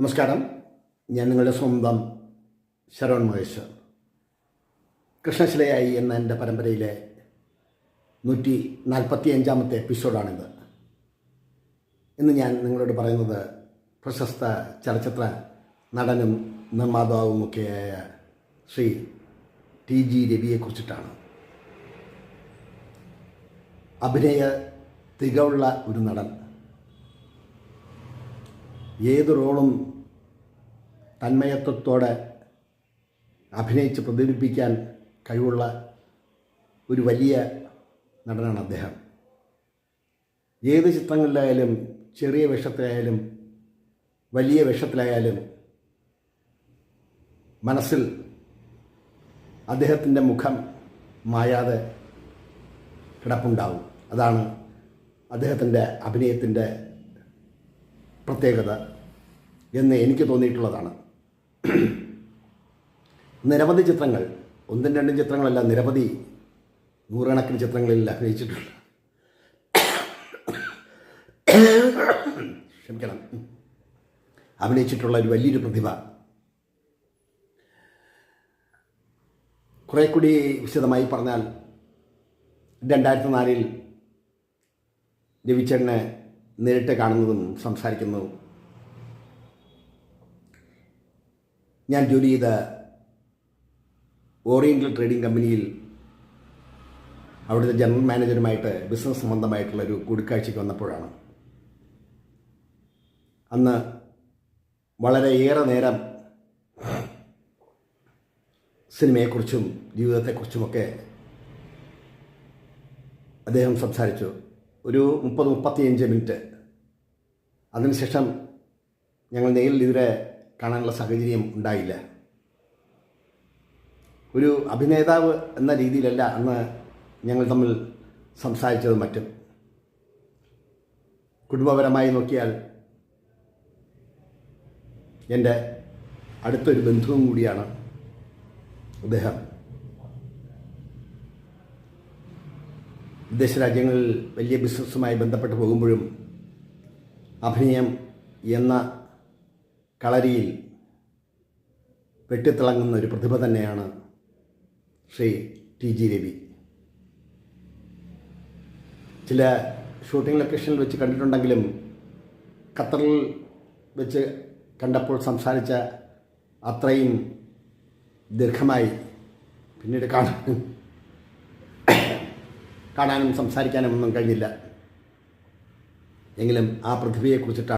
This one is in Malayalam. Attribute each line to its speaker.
Speaker 1: നമസ്കാരം. ഞാൻ നിങ്ങളുടെ സ്വന്തം ശരവൺ മഹേശ്വർ. കൃഷ്ണശിലയായി എന്ന എൻ്റെ പരമ്പരയിലെ 145-ാമത്തെ എപ്പിസോഡാണിത്. ഇന്ന് ഞാൻ നിങ്ങളോട് പറയുന്നത് പ്രശസ്ത ചലച്ചിത്ര നടനും നിർമ്മാതാവുമൊക്കെയായ ശ്രീ TG രവിയെക്കുറിച്ചിട്ടാണ്. അഭിനയ തികവുള്ള ഒരു നടൻ. ഏത് റോളും തന്മയത്വത്തോടെ അഭിനയിച്ച് പ്രതിഫലിപ്പിക്കാൻ കഴിവുള്ള ഒരു വലിയ നടനാണ് അദ്ദേഹം. ഏത് ചിത്രങ്ങളിലായാലും, ചെറിയ വേഷത്തിലായാലും വലിയ വേഷത്തിലായാലും മനസ്സിൽ അദ്ദേഹത്തിൻ്റെ മുഖം മായാതെ കിടപ്പുണ്ടാവും. അതാണ് അദ്ദേഹത്തിൻ്റെ അഭിനയത്തിൻ്റെ പ്രത്യേകത എന്ന് എനിക്ക് തോന്നിയിട്ടുള്ളതാണ്. നിരവധി ചിത്രങ്ങൾ, ഒന്നും രണ്ടും ചിത്രങ്ങളല്ല, നിരവധി നൂറുകണക്കിന് ചിത്രങ്ങളിൽ അഭിനയിച്ചിട്ടുണ്ട്. ക്ഷമിക്കണം, അഭിനയിച്ചിട്ടുള്ള ഒരു വലിയൊരു പ്രതിഭ. കുറേ കൂടി വിശദമായി പറഞ്ഞാൽ 2004 രവിചേട്ടനെ നേരിട്ട് കാണുന്നതും സംസാരിക്കുന്നതും, ഞാൻ ജോലി ചെയ്ത ഓറിയൻ്റൽ ട്രേഡിംഗ് കമ്പനിയിൽ അവിടുത്തെ ജനറൽ മാനേജറുമായിട്ട് ബിസിനസ് സംബന്ധമായിട്ടുള്ളൊരു കൂടിക്കാഴ്ചയ്ക്ക് വന്നപ്പോഴാണ്. അന്ന് വളരെയേറെ നേരം സിനിമയെക്കുറിച്ചും ജീവിതത്തെക്കുറിച്ചുമൊക്കെ അദ്ദേഹം സംസാരിച്ചു. ഒരു 30-35 മിനിറ്റ്. അതിനുശേഷം ഞങ്ങൾ നേരിൽ ഇതുവരെ കാണാനുള്ള സാഹചര്യം ഉണ്ടായില്ല. ഒരു അഭിനേതാവ് എന്ന രീതിയിലല്ല അന്ന് ഞങ്ങൾ തമ്മിൽ സംസാരിച്ചതും മറ്റും. കുടുംബപരമായി നോക്കിയാൽ എൻ്റെ അടുത്തൊരു ബന്ധുവും കൂടിയാണ് അദ്ദേഹം. വിദേശ രാജ്യങ്ങളിൽ വലിയ ബിസിനസ്സുമായി ബന്ധപ്പെട്ട് പോകുമ്പോഴും അഭിനയം എന്ന കളരിയിൽ വെട്ടിത്തിളങ്ങുന്ന ഒരു പ്രതിഭ തന്നെയാണ് ശ്രീ TG രവി. ചില ഷൂട്ടിംഗ് ലൊക്കേഷനിൽ വെച്ച് കണ്ടിട്ടുണ്ടെങ്കിലും ഖത്തറിൽ വെച്ച് കണ്ടപ്പോൾ സംസാരിച്ച അത്രയും ദീർഘമായി പിന്നീട് കാണാനും സംസാരിക്കാനും ഒന്നും കഴിഞ്ഞില്ല. എങ്കിലും ആ പ്രതിഭയെക്കുറിച്ചിട്ടാണ്